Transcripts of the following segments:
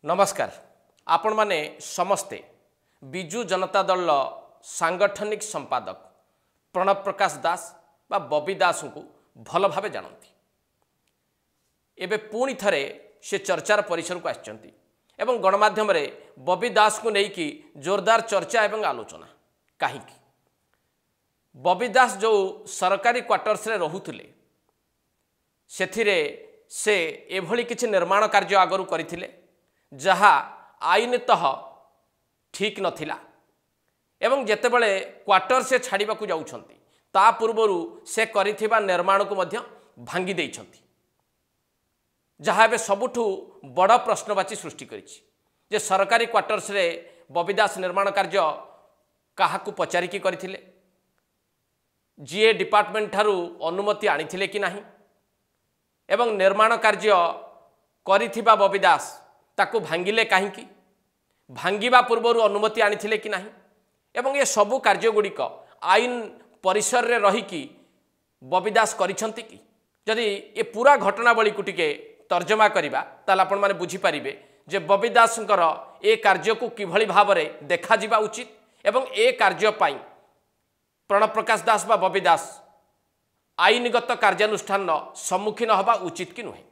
नमस्कार आपण माने समस्ते बिजु जनता दल सांगठनिक संपादक प्रणव प्रकाश दास बा बबी दास को भल भावे जानती एबे पुणी थरे से चर्चार परिसर को आछंती एवं गणमाध्यम रे बबी दास को लेकिन जोरदार चर्चा एवं आलोचना कहीं बबी दास जो सरकारी क्वार्टर्स रे रहुथिले सेथिरे से एभली किछि निर्माण कार्य आगरू करिथिले जहा आईनतः ठीक नथिला एवं जेतेबेले क्वार्टर से छाड़िबा को जाउछंती ता पूर्वरु से करिथिबा निर्माण को मध्य भांगी देइछंती जहा एबे सबुठु बड़ प्रश्नवाची सृष्टि करिछि जे सरकारी क्वार्टर्स रे बबी दास निर्माण कार्य काहाकू पचारिकी करिथिले जीए डिपार्टमेंट ठारू अनुमति आनिथिले कि नाही एवं निर्माण कार्य करिथिबा बबी दास ताकू भांगिले काहींकी भांगिबा पूर्वरु अनुमति आनिथिले कि नाही एवं ये सबु कार्य गुड़िक आईन परिसर रे रही कि बबी दास करिसंती कि जदि ये पूरा घटनावली को टिके तर्जमा करिबा ताल आपण माने बुझी पारिबे जे बबी दासंकर ए कार्य को किभली भाबरे देखा जिबा उचित एवं ए कार्य पाई प्रणव प्रकाश दास बा बबी दास आईनगत कार्यानुष्ठान सम्मुखीन हवा उचित कि नुहे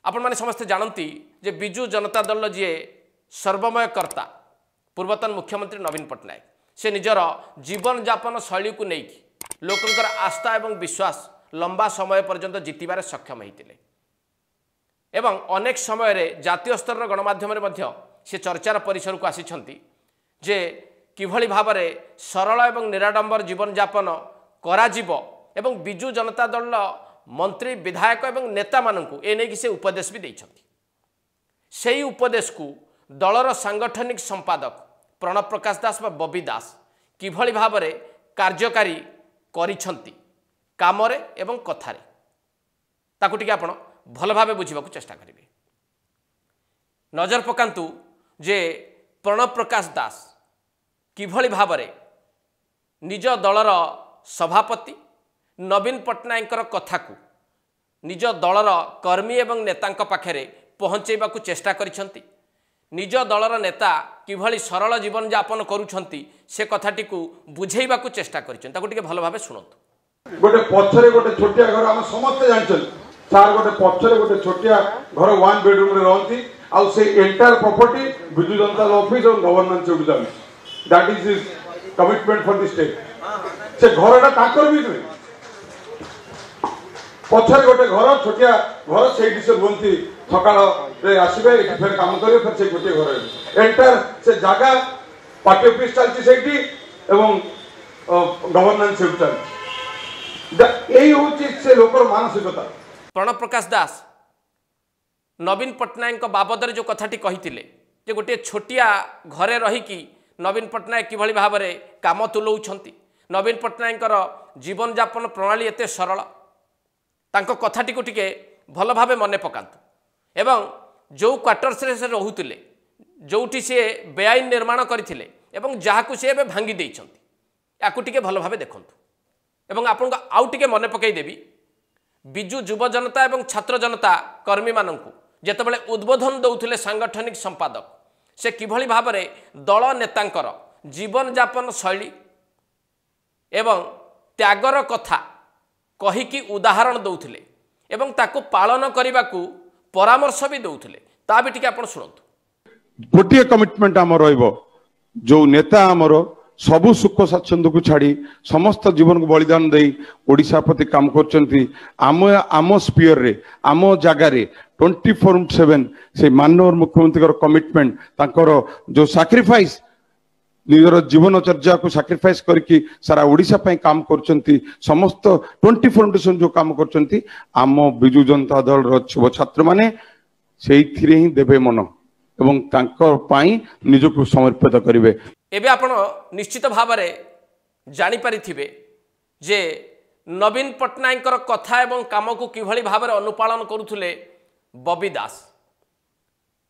आपण माने समस्ते जानती जे बिजु जनता दल जी सर्वमय कर्ता पूर्वतन मुख्यमंत्री नवीन पट्टनायक से निजर जीवन यापन शैली को लेकिन लोकंकर आस्था एवं विश्वास लंबा समय पर्यंत जितबार सक्षम होते एवं अनेक समय रे जातीय स्तर गणमाध्यम से चर्चार परिसर को आसी जे किभली भाबरे सरल एवं निराडंबर जीवन यापन करा जीवो एवं बिजु जनता दल मंत्री विधायक एवं नेता मानू एने से उपदेश भी देइछंती सेही उपदेश को दलर सांगठनिक संपादक प्रणव प्रकाश दास बा बबी दास किभली भाबरे कार्यकारी करिछंती कामरे एवं कथारे ताकू टिके आपण भल भावे बुझिबाकू चेष्टा करिवे नजर पकांतु जे प्रणव प्रकाश दास किभली भाबरे निज दलर सभापति नवीन पट्टनायकर कथा को निज दलर कर्मी एवं नेतांक पाखरे पहुँचेबा को चेष्टा करिसंती निज दलर नेता किभली सरल जीवन यापन करुछंती से कथाटी को बुझेबा को चेष्टा करिसंती ताकू टिके भल भावे सुनंतु गोटे पछरे गोटे छोटिया घर हम समस्त जानछन सार गोटे पछरे गोटे छोटिया घर 1 बेडरूम रे रहंती आ से entire property Biju Janata office और गवर्नमेंट से उठामी that is his commitment for the state से घरटा ताकर भी नुहे पछरे गोटे घर छोटिया घर से से बुंती सकाळ रे आसीबे एठी फेर काम करिवे फेर से गोटे घर एंटायर से जागा पार्टी ऑफिस चलती सेठी एवं गवर्नमेंट से उठामी यही होची से लोकर मानसिकता प्रणव प्रकाश दास नवीन पट्टनायक बाबद जो कथाटी कही जे गोटे छोटिया घरे रही कि नवीन पट्टनायक किभली भाबरे काम तुलौछंती नवीन पट्टनायकर जीवन यापन प्रणाली एते सरल तांको कथाटी को टिके भल भावे मने पकांतु एवं जो क्वार्टर्स रे से रहुतिले जोठी से बेआईन निर्माण करथिले एवं जहाकु से भांगी देइछंती याकु टिके भल भावे देखंतु एवं आपन को आउ टिके मने पकई देबी बिजु युव जनता एवं छात्र जनता कर्मी माननकु जेतेबेले उद्बोधन दउथिले सांगठनिक संपादक से किभली भाबरे दल नेतांकर जीवन यापन शैली एवं त्यागर कथा कहीकि उदाहरण दउथिले एवं ताकु पालन करने को परामर्श भी दउथिले ता भी टिके आपण सुनंतु गोटे कमिटमेंट आम रहिबो जो नेता आमर सबु सुख स्वाच्छंद को छाड़ी समस्त जीवन को बलिदान दे ओडिशा प्रति काम करचंती आम स्पीयर रे आम जगार 24/7 से माननीय मुख्यमंत्री कमिटमेंट तांकर जो सैक्रिफाइस निजर जीवनचर्या को सैक्रिफाइस करके सारा ओडिशा पई काम करचंती समस्त 24/7 जो काम करचंती आम बिजु जनता दल रो छात्र माने सेइथिरे ही देबे मन एवं तांकर पई निजको समर्पित करिवे एबे आपण निश्चित भावरे जानि परिथिबे जे नवीन पट्टनायकर कथा एवं काम को किभली भावरे अनुपालन करुथुले बबी दास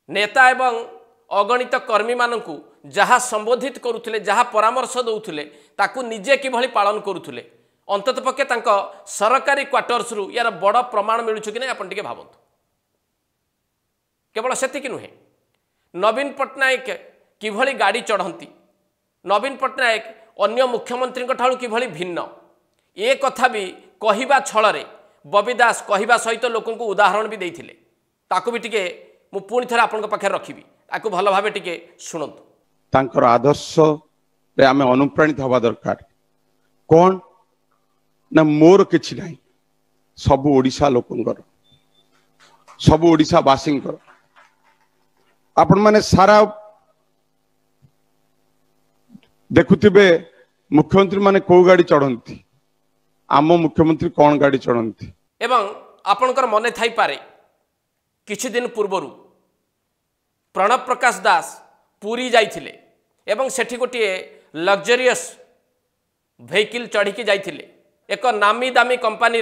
नेता एवं अगणित कर्मी मानकु जहाँ संबोधित करुथुले जहाँ परामर्श दउथुले ताकु निजे किभली पालन करुथुले अंततपक्षे तांको सरकारी क्वार्टर्स रु यार बड़ प्रमाण मिलुछु कि नै आपण टिके भाबंतु केवल सेतिक नुहे नवीन पट्टनायक किभली गाड़ी चढ़ती नवीन पट्टनायक अन्य मुख्यमंत्री ठारू किभली भिन्न ए कथा भी कहवा छल बबी दास कहवा सहित लोक उदाहरण भी देते ताकू भी टिके मु पुणी थे आपन पाखे रखी ताकू भल भाव टिके शुणु तांकर आदर्श रे आमे अनुप्राणित हवा दरकार कौन ना मोर किछि नाही सब ओडिशा लोकंकर सब ओडिशा वासींकर आपण माने सारा देखुथिबे मुख्यमंत्री माने को गाड़ी चढ़ती आम मुख्यमंत्री कौन गाड़ी चढ़ती एवं आपणकर मने थाई पारे किछि दिन पूर्वरु प्रणव प्रकाश दास पुरी जाइथिले एवं सेठी गोटे लग्जरियस वेहिकल चढ़ी जाइथिले एक नामी दामी कंपानी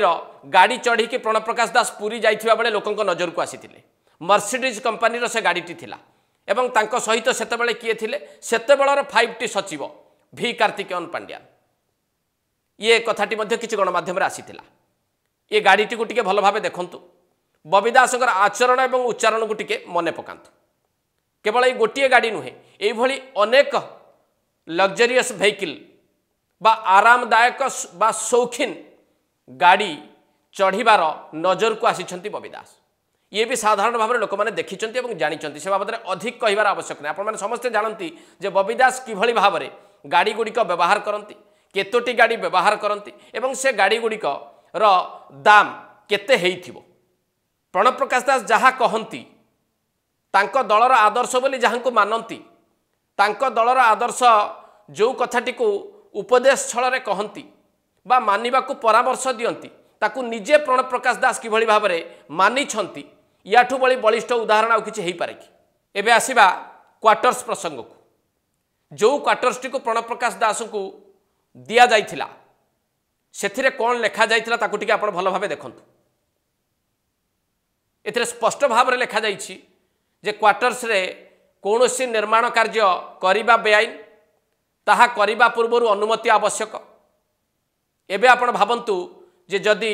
गाड़ी चढ़ी प्रणव प्रकाश दास पुरी जाइथिबा बेले लोकंक नजर को आसीथिले मर्सिडीज कंपानी से गाड़ीटी थिला एवं तांको सहित सेतेबेले किए थिले सेतेबेलर 5T सचिव भी कार्तिकेयन पांड्यान ये कथाटी मध्य किछि गणमाध्यम रे आसीथिला ये गाड़ीटी को टिके भल भावे देखंतु बबी दासंकर आचरण एवं उच्चारण को टिके मने पकांतु केवल ये गोटे गाड़ी नुहे ये अनेक लग्जरियस वेहिकल बा आरामदायक बा शौखीन गाड़ी चढ़ीबार नजर को आसी बबी दास ये भी साधारण भाव में लोक मैंने देखी जानी से बाबद अधिक कहबार आवश्यक नहीं आपण समस्ते जानती जे बबी दास किभली भाव में गाड़ी गुड़िक व्यवहार करती केतोटी गाड़ी व्यवहार करती एवं से गाड़ी गुड़िक दाम केते हेइथिबो प्रणव प्रकाश दास जहाँ कहती तांको दलर आदर्श बोली जहाँ को मानती तांको दलर आदर्श जो कथाटी को उपदेश छल कहती बा मानिबा को परामर्श दियंती ताकू निजे प्रणव प्रकाश दास किभली भाव में मानिछंती याठू बड़ी बलिष्ठ उदाहरण आउ किछि हेइ पारे कि एबे आसीबा क्वार्टर्स प्रसंग को जो क्वार्टर्स टी को प्रणव प्रकाश दास को दिया जाइथिला सेथिरे कोन लेखा जाइथिला ताकू टिके आपण भल भावे देखंतु एथिरे स्पष्ट भाव में लेखा जाइछि जे क्वार्टर्स रे कौनसी निर्माण कार्य करिबा बेआईन ताहा करिबा पूर्वरु अनुमति आवश्यक एबे आपण भाबंतु जे जदि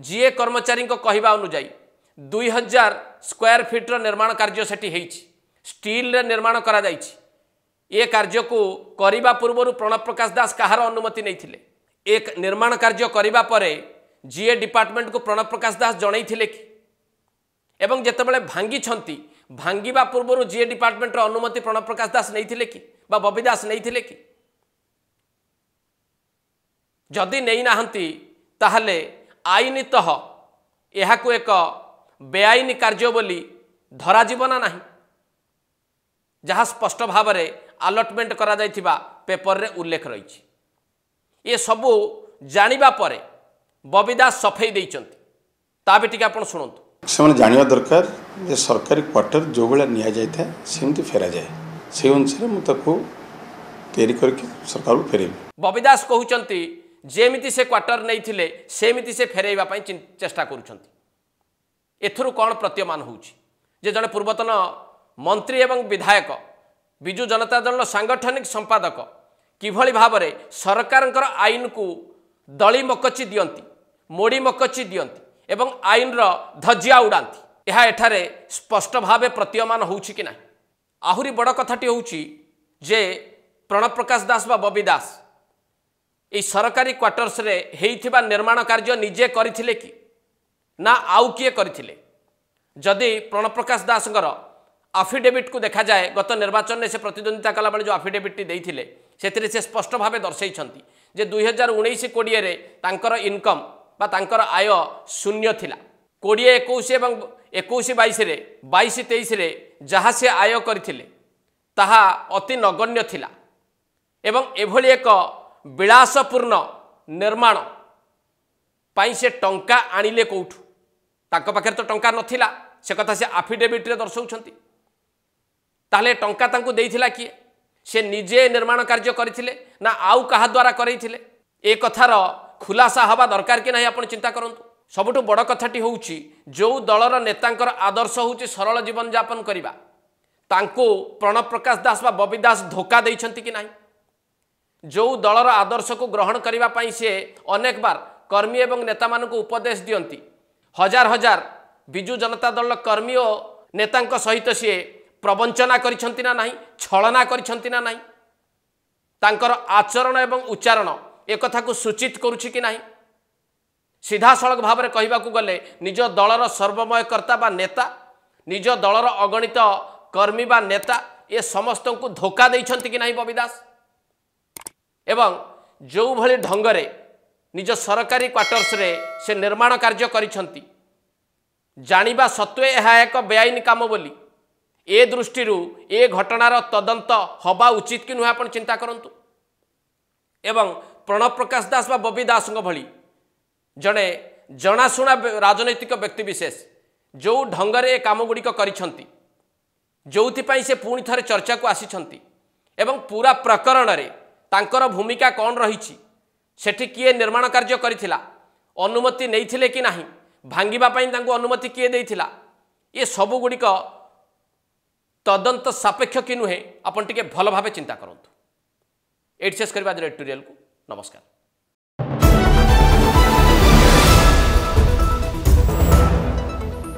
जीए कर्मचारी को कहवा अनुजाई 2000 स्क्वायर फीट्र निर्माण कार्य सेठी हेइछि स्टील रे निर्माण करा जाइछि ए कार्य को करिबा पूर्वरु प्रणव प्रकाश दास कहार अनुमति नैथिले एक निर्माण कार्य करिबा परे जीए डिपार्टमेंट को प्रणव प्रकाश दास जणैथिले कि एवं जेतेबेले भांगी छंती भांगीबा पूर्वरु जीए डिपार्टमेंट रो अनुमति प्रणव प्रकाश दास नैथिले कि बा बबी दास नैथिले कि जदि नहीं नाहंती ताहले आईनतः यह को एक बेआईन कार्य बोली धरा जीवना नहीं जहाँ स्पष्ट भाव में अलटमेंट करा जाइथिबा पेपर रे उल्लेख रही ये सबू जानिबा परे बबी दास सफेई देइचंती ता भी टिके आपण सुनंतु से जानिबा दरकार जे सरकारी क्वार्टर जो बेला निया जाय था सेमती फेरा जाए से अनुसार मु ताको तैयारी करके सरकार को फेरेबी बबी दास कहउचंती जेमिति से क्वार्टर नहीं थिले सेमिति से फेरेइबा पई चेष्टा करूछंती एथुरु कौन प्रतीयमान होउछि जे जने पूर्वतन मंत्री एवं विधायक बिजु जनता दल सांगठनिक संपादक किभली भाव में सरकारंकर आईन को दली मकची दियंती मोड़ी मकची दियंती एवं आईन रो धज्जिया उड़ाती यह एठारे स्पष्ट भाव प्रतीयमान होउछि कि ना आहुरी बड़ कथाटी होउछि जे प्रणव प्रकाश दास बा बबी दास ये सरकारी क्वार्टर्स रे हेइथिबा निर्माण कार्य निजे करिथिले कि ना आउ किए करिथिले जदि प्रणव प्रकाश दासंकर आफिडेविट को देखा जाए गत निर्वाचन में से प्रतिद्वंदिता कला बेले जो आफिडेविट टी देइथिले सेथिरे से स्पष्ट भाव दर्शाइछंती जे 2019-20 रे तांकर इनकम बा तांकर आय शून्य थिला 20-21 एवं 21-22 रे 22-23 रे जहाँ से आय करथिले ताहा अति नगण्य थिला एवं एभली एक विलासपूर्ण निर्माण पाई से टंका आनिले कौठु तांको पाखे तो टंका नथिला से कथा से आफिडेविट रे दर्शाउछंती ताले टंका तांको देइथिला किए से निजे निर्माण कार्य करथिले ना आउ कहा द्वारा करैथिले ए कथार खुलासा हवा दरकार कि नहीं आपण चिंता करंतु सबुठु बड़ कथाटी होउची जो दलर नेतांकर आदर्श होउची सरल जीवन यापन करिबा तांको प्रणव प्रकाश दास बा बबी दास धोखा देइछंती कि नहीं जो दलर आदर्श को ग्रहण करिबा पई से अनेक बार कर्मी एवं नेता मानक उपदेश दियंती हजार हजार बिजु जनता दल कर्मी और नेतांक सहित सी प्रवंचना करिसंति ना नाही, छलना करिसंति ना नाही, तांकर आचरण एवं उच्चारण एक कथा को सूचित करुछि कि नाही। सीधा सड़क भाव में कहवाकू गले निज दलर सर्वमय कर्ता बा नेता, निज दलर अगणित कर्मी बा नेता ये समस्त को धोखा देइछंति कि नहीं बबी दास। एवं जो भली ढंगरे निज सरकारी क्वार्टर्स रे से निर्माण कार्य करिछंति, जानिबा सत्वे यह एक बेआईन काम बोली ए दृष्टि ए घटनार तदंत हवा उचित कि नुहे आपण चिंता करंतु। एवं प्रणव प्रकाश दास बा बबी दास भली जड़े जनाशुना राजनैतिक व्यक्तिविशेष जो ढंगरे काम गुड़िक करिछंति, जोथिपाई से पुणी थरे चर्चा को आसिछंति एवं पूरा प्रकरण रे तांकर भूमिका कौन रही, सेठी किए निर्माण कार्य करिथिला, अनुमति नैथिले कि नाही, भांगिबा पाई तांको अनुमति किए देइथिला, ये सबु गुड़िक तदंत सापेक्ष कि नुहे आपण टिके भल भावे चिंता करंतु। एट शेष करबा एडिटोरियल को नमस्कार।